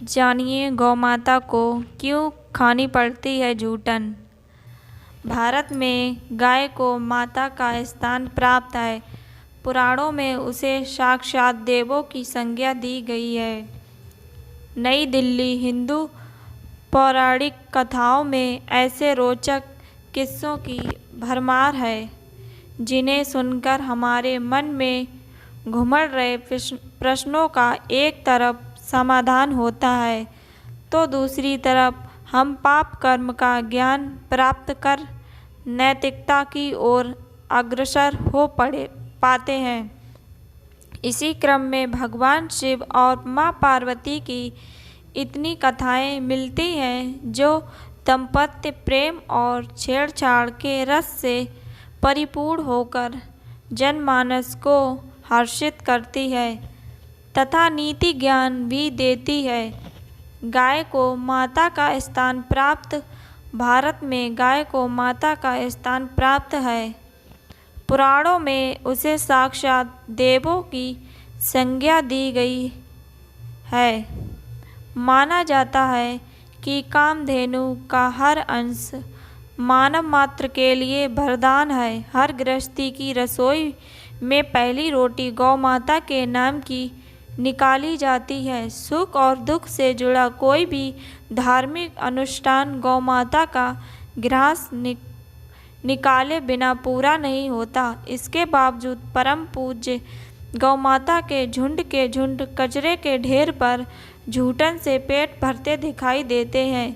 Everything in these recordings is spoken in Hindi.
जानिए गौमाता को क्यों खानी पड़ती है जूठन। भारत में गाय को माता का स्थान प्राप्त है। पुराणों में उसे साक्षात देवों की संज्ञा दी गई है। नई दिल्ली हिंदू पौराणिक कथाओं में ऐसे रोचक किस्सों की भरमार है जिन्हें सुनकर हमारे मन में घुमड़ रहे प्रश्नों का एक तरफ समाधान होता है तो दूसरी तरफ हम पाप कर्म का ज्ञान प्राप्त कर नैतिकता की ओर अग्रसर हो पाते हैं। इसी क्रम में भगवान शिव और माँ पार्वती की इतनी कथाएं मिलती हैं जो दाम्पत्य प्रेम और छेड़छाड़ के रस से परिपूर्ण होकर जनमानस को हर्षित करती है तथा नीति ज्ञान भी देती है। गाय को माता का स्थान प्राप्त। भारत में गाय को माता का स्थान प्राप्त है। पुराणों में उसे साक्षात देवों की संज्ञा दी गई है। माना जाता है कि कामधेनु का हर अंश मानव मात्र के लिए वरदान है। हर गृहस्थी की रसोई में पहली रोटी गौ माता के नाम की निकाली जाती है। सुख और दुख से जुड़ा कोई भी धार्मिक अनुष्ठान गौ माता का ग्रास निकाले बिना पूरा नहीं होता। इसके बावजूद परम पूज्य गौ माता के झुंड कचरे के ढेर पर जूठन से पेट भरते दिखाई देते हैं।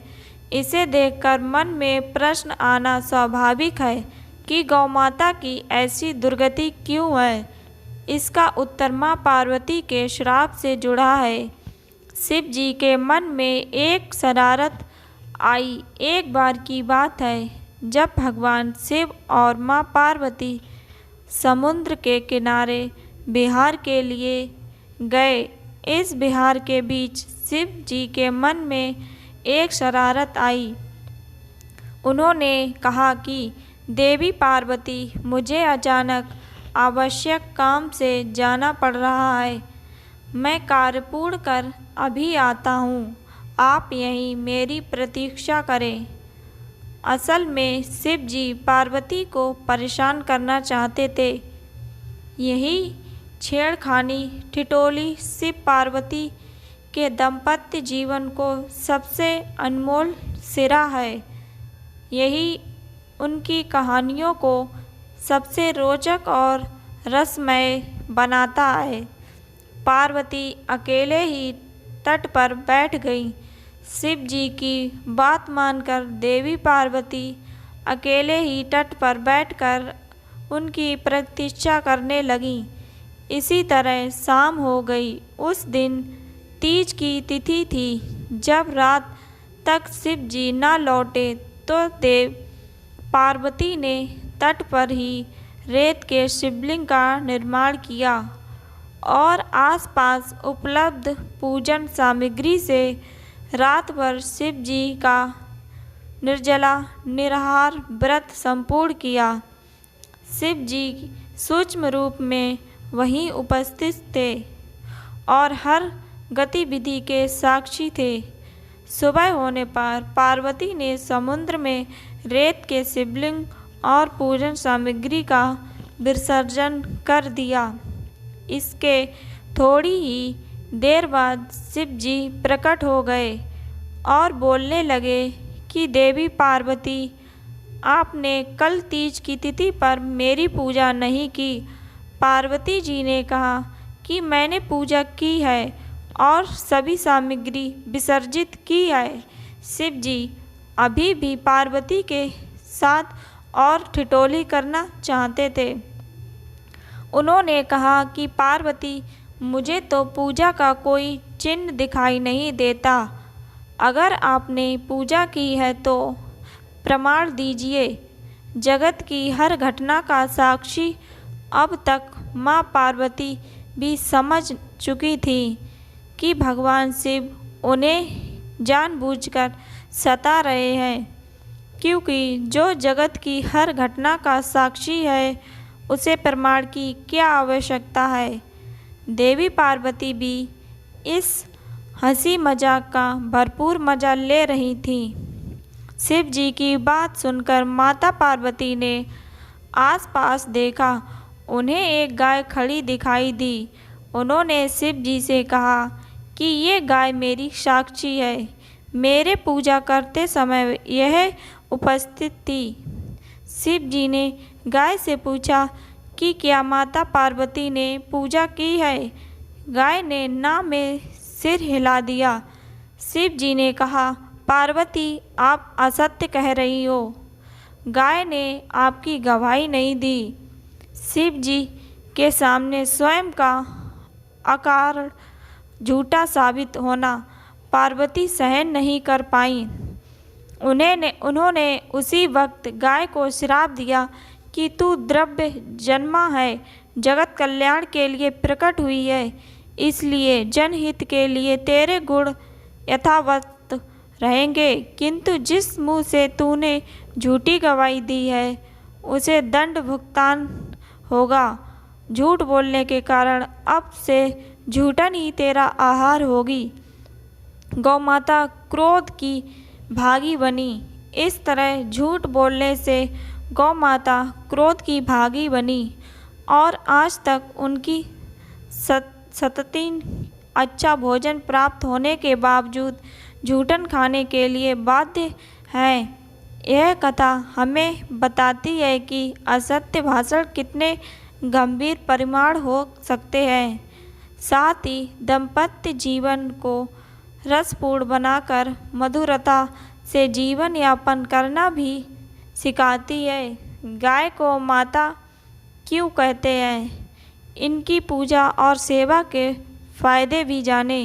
इसे देखकर मन में प्रश्न आना स्वाभाविक है कि गौ माता की ऐसी दुर्गति क्यों है। इसका उत्तर माँ पार्वती के श्राप से जुड़ा है। शिव जी के मन में एक शरारत आई। एक बार की बात है जब भगवान शिव और माँ पार्वती समुद्र के किनारे विहार के लिए गए। इस विहार के बीच शिव जी के मन में एक शरारत आई। उन्होंने कहा कि देवी पार्वती, मुझे अचानक आवश्यक काम से जाना पड़ रहा है। मैं कार्य पूर्ण कर अभी आता हूँ। आप यहीं मेरी प्रतीक्षा करें। असल में शिव जी पार्वती को परेशान करना चाहते थे। यही छेड़खानी ठिठोली शिव पार्वती के दाम्पत्य जीवन को सबसे अनमोल सिरा है। यही उनकी कहानियों को सबसे रोचक और रसमय बनाता है। पार्वती अकेले ही तट पर बैठ गई। शिव जी की बात मानकर देवी पार्वती अकेले ही तट पर बैठकर उनकी प्रतीक्षा करने लगीं। इसी तरह शाम हो गई। उस दिन तीज की तिथि थी। जब रात तक शिव जी न लौटे तो देव पार्वती ने तट पर ही रेत के शिवलिंग का निर्माण किया और आसपास उपलब्ध पूजन सामग्री से रात भर शिव जी का निर्जला निराहार व्रत संपूर्ण किया। शिव जी सूक्ष्म रूप में वहीं उपस्थित थे और हर गतिविधि के साक्षी थे। सुबह होने पर पार्वती ने समुद्र में रेत के शिवलिंग और पूजन सामग्री का विसर्जन कर दिया। इसके थोड़ी ही देर बाद शिव जी प्रकट हो गए और बोलने लगे कि देवी पार्वती, आपने कल तीज की तिथि पर मेरी पूजा नहीं की। पार्वती जी ने कहा कि मैंने पूजा की है और सभी सामग्री विसर्जित की है। शिव जी अभी भी पार्वती के साथ और ठिठोली करना चाहते थे। उन्होंने कहा कि पार्वती, मुझे तो पूजा का कोई चिन्ह दिखाई नहीं देता। अगर आपने पूजा की है तो प्रमाण दीजिए। जगत की हर घटना का साक्षी अब तक माँ पार्वती भी समझ चुकी थी कि भगवान शिव उन्हें जानबूझकर सता रहे हैं, क्योंकि जो जगत की हर घटना का साक्षी है उसे प्रमाण की क्या आवश्यकता है। देवी पार्वती भी इस हंसी मजाक का भरपूर मजा ले रही थीं। शिव जी की बात सुनकर माता पार्वती ने आसपास देखा। उन्हें एक गाय खड़ी दिखाई दी। उन्होंने शिव जी से कहा कि ये गाय मेरी साक्षी है, मेरे पूजा करते समय यह उपस्थित थी। शिव जी ने गाय से पूछा कि क्या माता पार्वती ने पूजा की है। गाय ने ना में सिर हिला दिया। शिव जी ने कहा, पार्वती आप असत्य कह रही हो, गाय ने आपकी गवाही नहीं दी। शिव जी के सामने स्वयं का अकारण झूठा साबित होना पार्वती सहन नहीं कर पाई। उन्होंने उसी वक्त गाय को श्राप दिया कि तू द्रव्य जन्मा है, जगत कल्याण के लिए प्रकट हुई है, इसलिए जनहित के लिए तेरे गुण यथावत रहेंगे, किंतु जिस मुँह से तूने झूठी गवाही दी है उसे दंड भुगतान होगा। झूठ बोलने के कारण अब से झूठन ही तेरा आहार होगी। गौ माता क्रोध की भागी बनी। इस तरह झूठ बोलने से गौ माता क्रोध की भागी बनी और आज तक उनकी सततीन अच्छा भोजन प्राप्त होने के बावजूद झूठन खाने के लिए बाध्य हैं। यह कथा हमें बताती है कि असत्य भाषण कितने गंभीर परिणाम हो सकते हैं। साथ ही दाम्पत्य जीवन को रसपूर्ण बनाकर मधुरता से जीवन यापन करना भी सिखाती है। गाय को माता क्यों कहते हैं, इनकी पूजा और सेवा के फायदे भी जाने।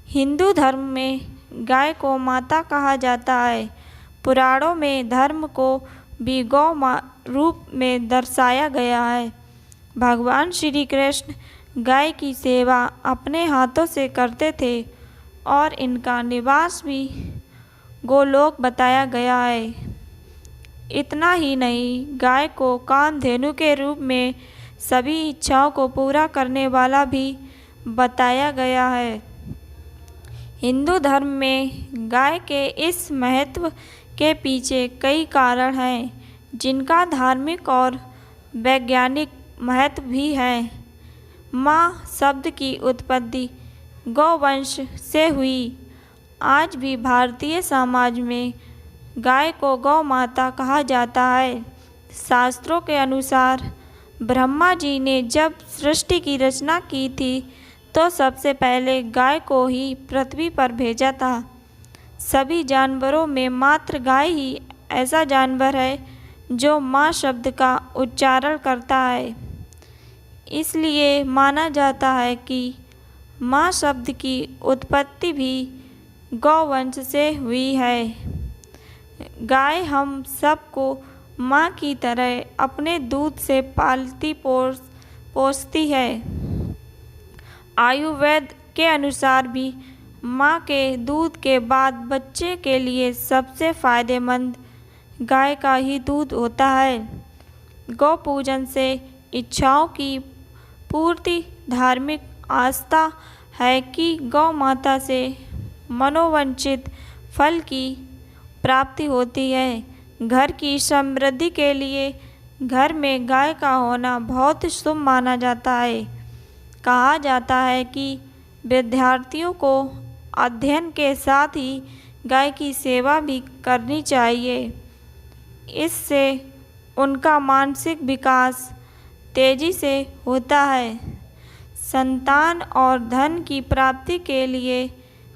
हिंदू धर्म में गाय को माता कहा जाता है। पुराणों में धर्म को भी गौ रूप में दर्शाया गया है। भगवान श्री कृष्ण गाय की सेवा अपने हाथों से करते थे और इनका निवास भी गोलोक बताया गया है। इतना ही नहीं, गाय को कामधेनु के रूप में सभी इच्छाओं को पूरा करने वाला भी बताया गया है। हिंदू धर्म में गाय के इस महत्व के पीछे कई कारण हैं, जिनका धार्मिक और वैज्ञानिक महत्व भी है। माँ शब्द की उत्पत्ति गौवंश से हुई। आज भी भारतीय समाज में गाय को गौ माता कहा जाता है। शास्त्रों के अनुसार ब्रह्मा जी ने जब सृष्टि की रचना की थी तो सबसे पहले गाय को ही पृथ्वी पर भेजा था। सभी जानवरों में मात्र गाय ही ऐसा जानवर है जो माँ शब्द का उच्चारण करता है। इसलिए माना जाता है कि माँ शब्द की उत्पत्ति भी गौवंश से हुई है। गाय हम सबको माँ की तरह अपने दूध से पालती पोसती है। आयुर्वेद के अनुसार भी माँ के दूध के बाद बच्चे के लिए सबसे फायदेमंद गाय का ही दूध होता है। गौ पूजन से इच्छाओं की पूर्ति धार्मिक आस्था है कि गौ माता से मनोवांछित फल की प्राप्ति होती है। घर की समृद्धि के लिए घर में गाय का होना बहुत शुभ माना जाता है। कहा जाता है कि विद्यार्थियों को अध्ययन के साथ ही गाय की सेवा भी करनी चाहिए। इससे उनका मानसिक विकास तेजी से होता है। संतान और धन की प्राप्ति के लिए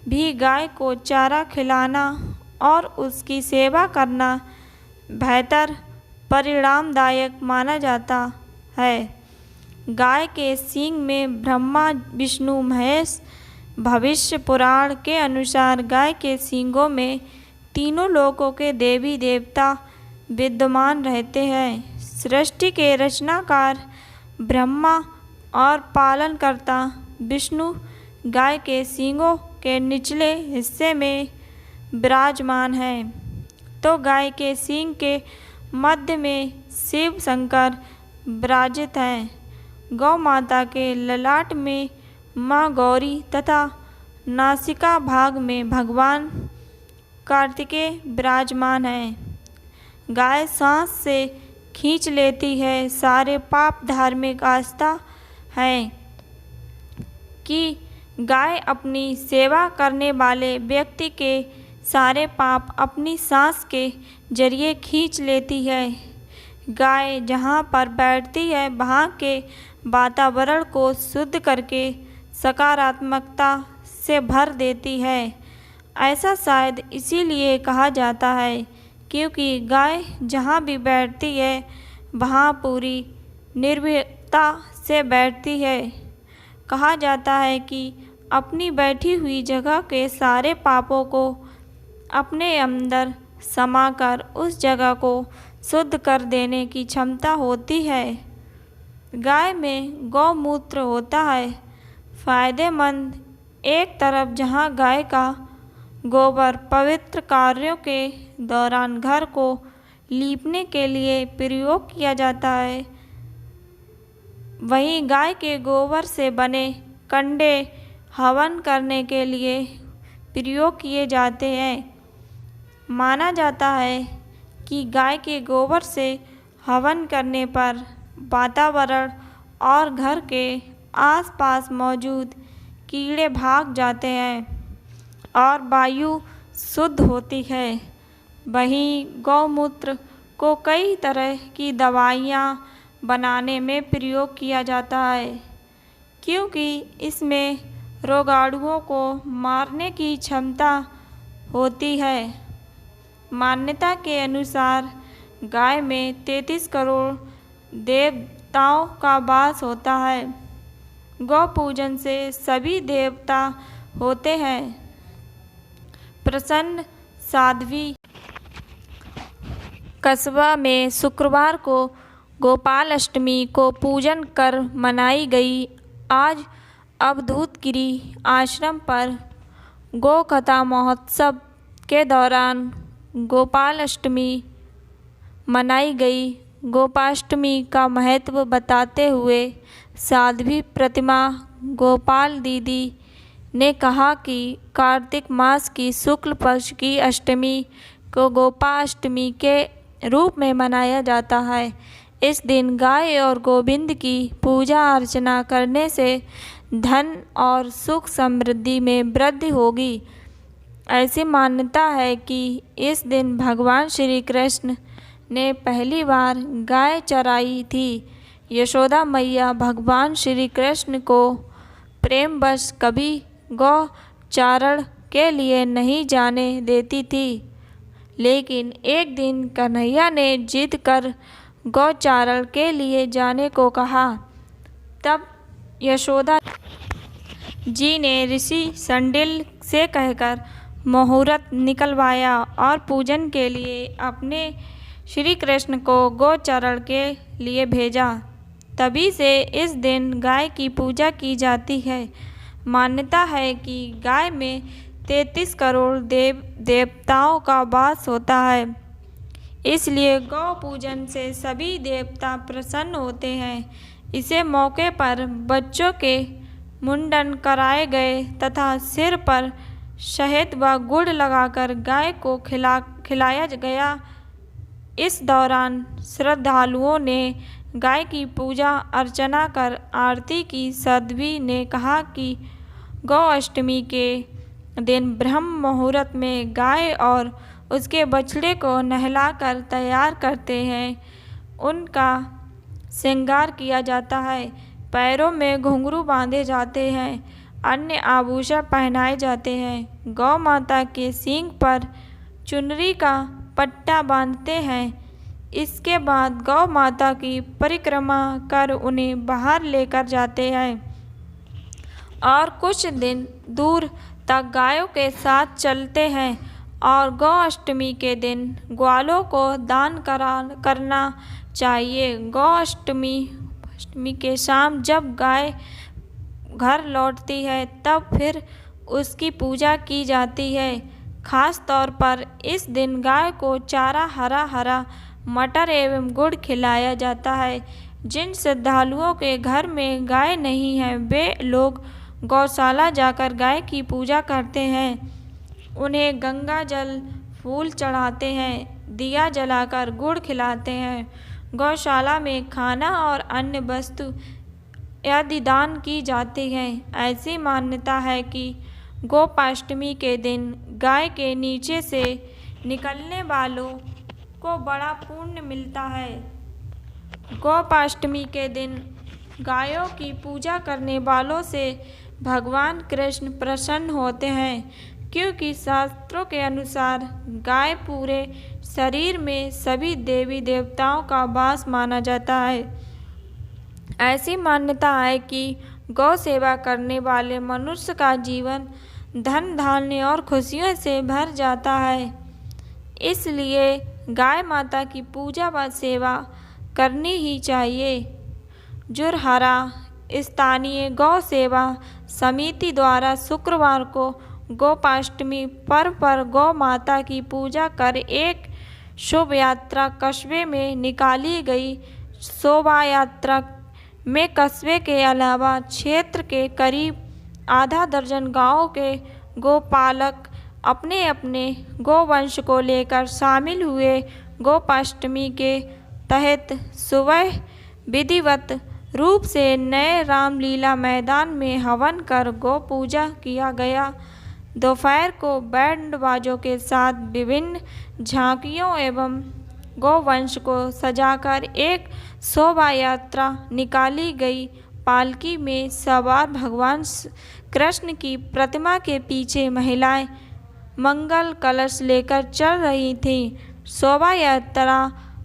भी गाय को चारा खिलाना और उसकी सेवा करना बेहतर परिणामदायक माना जाता है। गाय के सींग में ब्रह्मा विष्णु महेश। भविष्य पुराण के अनुसार गाय के सींगों में तीनों लोकों के देवी देवता विद्यमान रहते हैं। सृष्टि के रचनाकार ब्रह्मा और पालनकर्ता विष्णु गाय के सींगों के निचले हिस्से में विराजमान हैं, तो गाय के सींग के मध्य में शिव शंकर विराजित हैं। गौ माता के ललाट में माँ गौरी तथा नासिका भाग में भगवान कार्तिकेय विराजमान हैं। गाय सांस से खींच लेती है सारे पाप। धार्मिक आस्था है कि गाय अपनी सेवा करने वाले व्यक्ति के सारे पाप अपनी सांस के जरिए खींच लेती है। गाय जहाँ पर बैठती है वहाँ के वातावरण को शुद्ध करके सकारात्मकता से भर देती है। ऐसा शायद इसीलिए कहा जाता है क्योंकि गाय जहाँ भी बैठती है वहाँ पूरी निर्भीकता से बैठती है। कहा जाता है कि अपनी बैठी हुई जगह के सारे पापों को अपने अंदर समाकर उस जगह को शुद्ध कर देने की क्षमता होती है। गाय में गौमूत्र होता है फ़ायदेमंद। एक तरफ जहाँ गाय का गोबर पवित्र कार्यों के दौरान घर को लीपने के लिए प्रयोग किया जाता है, वहीं गाय के गोबर से बने कंडे हवन करने के लिए प्रयोग किए जाते हैं। माना जाता है कि गाय के गोबर से हवन करने पर वातावरण और घर के आसपास मौजूद कीड़े भाग जाते हैं और वायु शुद्ध होती है। वहीं गौमूत्र को कई तरह की दवाइयाँ बनाने में प्रयोग किया जाता है क्योंकि इसमें रोगाणुओं को मारने की क्षमता होती है। मान्यता के अनुसार गाय में 33 करोड़ देवताओं का वास होता है। गौ पूजन से सभी देवता होते हैं प्रसन्न। साध्वी कस्बा में शुक्रवार को गोपाल अष्टमी को पूजन कर मनाई गई। आज अवधूतगिरी आश्रम पर गौ कथा महोत्सव के दौरान गोपाल अष्टमी मनाई गई। गोपाष्टमी का महत्व बताते हुए साध्वी प्रतिमा गोपाल दीदी ने कहा कि कार्तिक मास की शुक्ल पक्ष की अष्टमी को गोपाष्टमी के रूप में मनाया जाता है। इस दिन गाय और गोविंद की पूजा अर्चना करने से धन और सुख समृद्धि में वृद्धि होगी। ऐसी मान्यता है कि इस दिन भगवान श्री कृष्ण ने पहली बार गाय चराई थी। यशोदा मैया भगवान श्री कृष्ण को प्रेमवश कभी गौचारण के लिए नहीं जाने देती थी, लेकिन एक दिन कन्हैया ने जिद कर गौचारण के लिए जाने को कहा। तब यशोदा जी ने ऋषि संडिल से कहकर मुहूर्त निकलवाया और पूजन के लिए अपने श्री कृष्ण को गौचारण के लिए भेजा। तभी से इस दिन गाय की पूजा की जाती है। मान्यता है कि गाय में 33 करोड़ देवताओं का वास होता है, इसलिए गौ पूजन से सभी देवता प्रसन्न होते हैं। इसे मौके पर बच्चों के मुंडन कराए गए तथा सिर पर शहद व गुड़ लगाकर गाय को खिलाया गया। इस दौरान श्रद्धालुओं ने गाय की पूजा अर्चना कर आरती की। साध्वी ने कहा कि गौ अष्टमी के दिन ब्रह्म मुहूर्त में गाय और उसके बछड़े को नहलाकर तैयार करते हैं। उनका श्रृंगार किया जाता है, पैरों में घुंघरू बांधे जाते हैं, अन्य आभूषण पहनाए जाते हैं। गौ माता के सींग पर चुनरी का पट्टा बांधते हैं। इसके बाद गौ माता की परिक्रमा कर उन्हें बाहर लेकर जाते हैं और कुछ दिन दूर तक गायों के साथ चलते हैं और गौ अष्टमी के दिन ग्वालों को दान करना चाहिए। गौ अष्टमी के शाम जब गाय घर लौटती है तब फिर उसकी पूजा की जाती है। खास तौर पर इस दिन गाय को चारा हरा मटर एवं गुड़ खिलाया जाता है। जिन श्रद्धालुओं के घर में गाय नहीं है वे लोग गौशाला जाकर गाय की पूजा करते हैं, उन्हें गंगा जल फूल चढ़ाते हैं, दिया जलाकर गुड़ खिलाते हैं। गौशाला में खाना और अन्य वस्तु आदि दान की जाती है। ऐसी मान्यता है कि गोपाष्टमी के दिन गाय के नीचे से निकलने वालों को बड़ा पुण्य मिलता है। गोपाष्टमी के दिन गायों की पूजा करने वालों से भगवान कृष्ण प्रसन्न होते हैं, क्योंकि शास्त्रों के अनुसार गाय पूरे शरीर में सभी देवी देवताओं का वास माना जाता है। ऐसी मान्यता है कि गौ सेवा करने वाले मनुष्य का जीवन धन धान्य और खुशियों से भर जाता है। इसलिए गाय माता की पूजा व सेवा करनी ही चाहिए। जुरहरा स्थानीय गौ सेवा समिति द्वारा शुक्रवार को गोपाष्टमी पर्व पर गौ माता की पूजा कर एक शोभा यात्रा कस्बे में निकाली गई। शोभा यात्रा में कस्बे के अलावा क्षेत्र के करीब आधा दर्जन गांवों के गोपालक अपने अपने गोवंश को लेकर शामिल हुए। गोपाष्टमी के तहत सुबह विधिवत रूप से नए रामलीला मैदान में हवन कर गौ पूजा किया गया। दोपहर को बैंड बाजों के साथ विभिन्न झांकियों एवं गोवंश को सजाकर एक शोभा यात्रा निकाली गई। पालकी में सवार भगवान कृष्ण की प्रतिमा के पीछे महिलाएं मंगल कलश लेकर चल रही थीं। शोभा यात्रा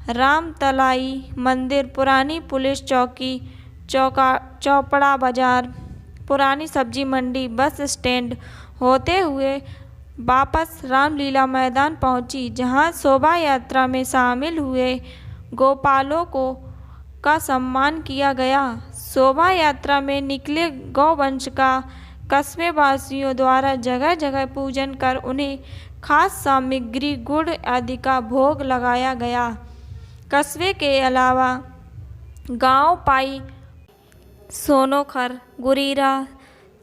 रामतलाई मंदिर, पुरानी पुलिस चौकी, चौपड़ा बाजार, पुरानी सब्जी मंडी, बस स्टैंड होते हुए वापस रामलीला मैदान पहुंची, जहां शोभा यात्रा में शामिल हुए गोपालों का सम्मान किया गया। शोभा यात्रा में निकले गौवंश का कस्बे वासियों द्वारा जगह जगह पूजन कर उन्हें खास सामग्री गुड़ आदि का भोग लगाया गया। कस्बे के अलावा गांव पाई, सोनोखर, गुरीरा,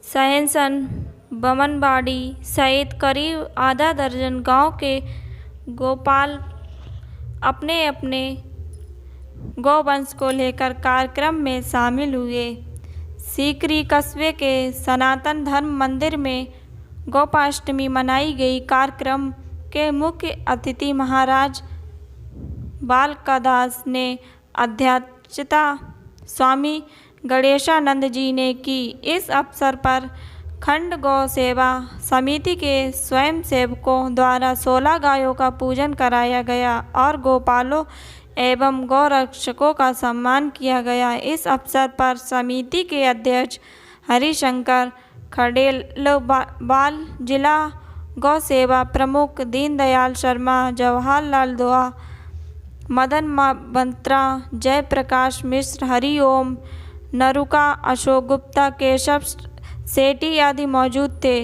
सहनसन, बमनबाड़ी सहित करीब आधा दर्जन गांव के गोपाल अपने अपने गौवंश को लेकर कार्यक्रम में शामिल हुए। सीकरी कस्बे के सनातन धर्म मंदिर में गोपाष्टमी मनाई गई। कार्यक्रम के मुख्य अतिथि महाराज बालकादास ने अध्यक्षता स्वामी गणेशानंद जी ने की। इस अवसर पर खंड गौ सेवा समिति के स्वयंसेवकों द्वारा 16 गायों का पूजन कराया गया और गोपालों एवं गौरक्षकों का सम्मान किया गया। इस अवसर पर समिति के अध्यक्ष हरिशंकर खंडेलवाल, जिला गौ सेवा प्रमुख दीनदयाल शर्मा, जवाहरलाल दोहा, मदन बंत्रा, जयप्रकाश मिश्र, हरिओम नरुका, अशोक गुप्ता, केशव सेठी आदि मौजूद थे।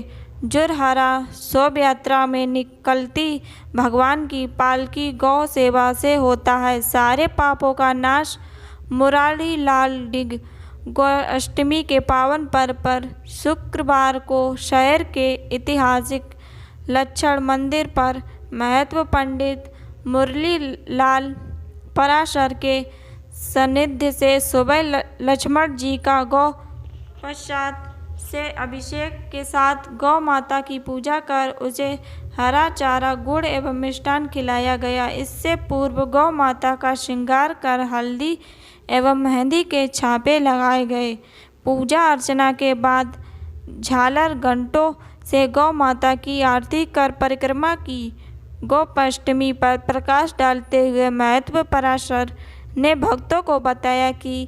जुरहरा शोभा यात्रा में निकलती भगवान की पालकी गौ सेवा से होता है। सारे पापों का नाश मुरारी लाल डिग गोष्टमी के पावन पर्व पर शुक्रवार को शहर के ऐतिहासिक लक्षण मंदिर पर महत्व पंडित मुरली लाल पराशर के सानिध्य से सुबह लक्ष्मण जी का गौ पश्चात से अभिषेक के साथ गौ माता की पूजा कर उसे हरा चारा, गुड़ एवं मिष्ठान खिलाया गया। इससे पूर्व गौ माता का श्रृंगार कर हल्दी एवं मेहंदी के छापे लगाए गए। पूजा अर्चना के बाद झालर घंटों से गौ माता की आरती कर परिक्रमा की। गोपाष्टमी पर प्रकाश डालते हुए महत्व पराशर ने भक्तों को बताया कि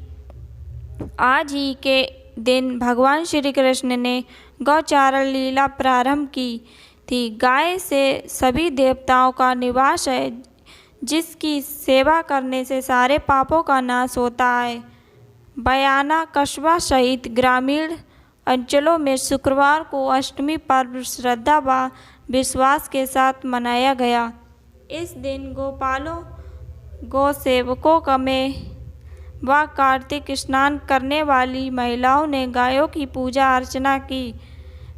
आज ही के दिन भगवान श्री कृष्ण ने गौचारण लीला प्रारंभ की थी। गाय से सभी देवताओं का निवास है, जिसकी सेवा करने से सारे पापों का नाश होता है। बयाना कस्बा सहित ग्रामीण अंचलों में शुक्रवार को अष्टमी पर्व श्रद्धा व विश्वास के साथ मनाया गया। इस दिन गोपालों, गौ सेवकों में व कार्तिक स्नान करने वाली महिलाओं ने गायों की पूजा अर्चना की।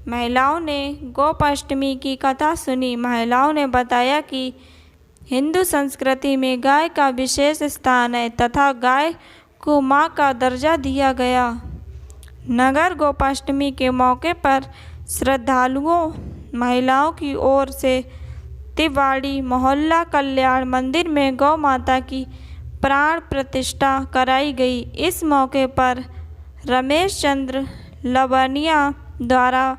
महिलाओं ने गोपाष्टमी की कथा सुनी। महिलाओं ने बताया कि हिंदू संस्कृति में गाय का विशेष स्थान है तथा गाय को माँ का दर्जा दिया गया। नगर गोपाष्टमी के मौके पर श्रद्धालुओं महिलाओं की ओर से तिवाड़ी मोहल्ला कल्याण मंदिर में गौ माता की प्राण प्रतिष्ठा कराई गई। इस मौके पर रमेश चंद्र लवनिया द्वारा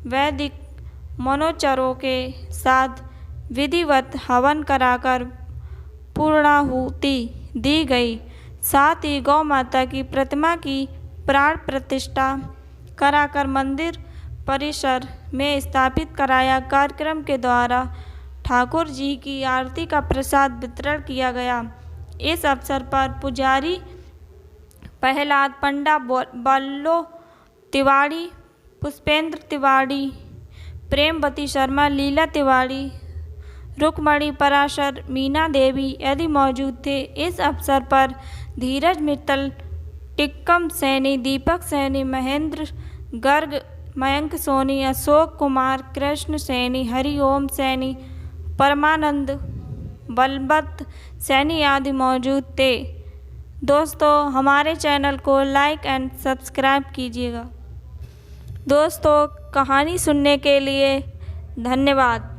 वैदिक मनोचरों के साथ विधिवत हवन कराकर पूर्णाहुति दी गई। साथ ही गौ माता की प्रतिमा की प्राण प्रतिष्ठा कराकर मंदिर परिसर में स्थापित कराया। कार्यक्रम के द्वारा ठाकुर जी की आरती का प्रसाद वितरण किया गया। इस अवसर पर पुजारी प्रहलाद पंडा, बल्लो तिवाड़ी, पुष्पेंद्र तिवाड़ी, प्रेमवती शर्मा, लीला तिवाड़ी, रुक्मणी पराशर, मीना देवी आदि मौजूद थे। इस अवसर पर धीरज मित्तल, टिक्कम सैनी, दीपक सैनी, महेंद्र गर्ग, मयंक सोनी, अशोक कुमार, कृष्ण सैनी, हरिओम सैनी, परमानंद, बलवंत सैनी आदि मौजूद थे। दोस्तों, हमारे चैनल को लाइक एंड सब्सक्राइब कीजिएगा। दोस्तों, कहानी सुनने के लिए धन्यवाद।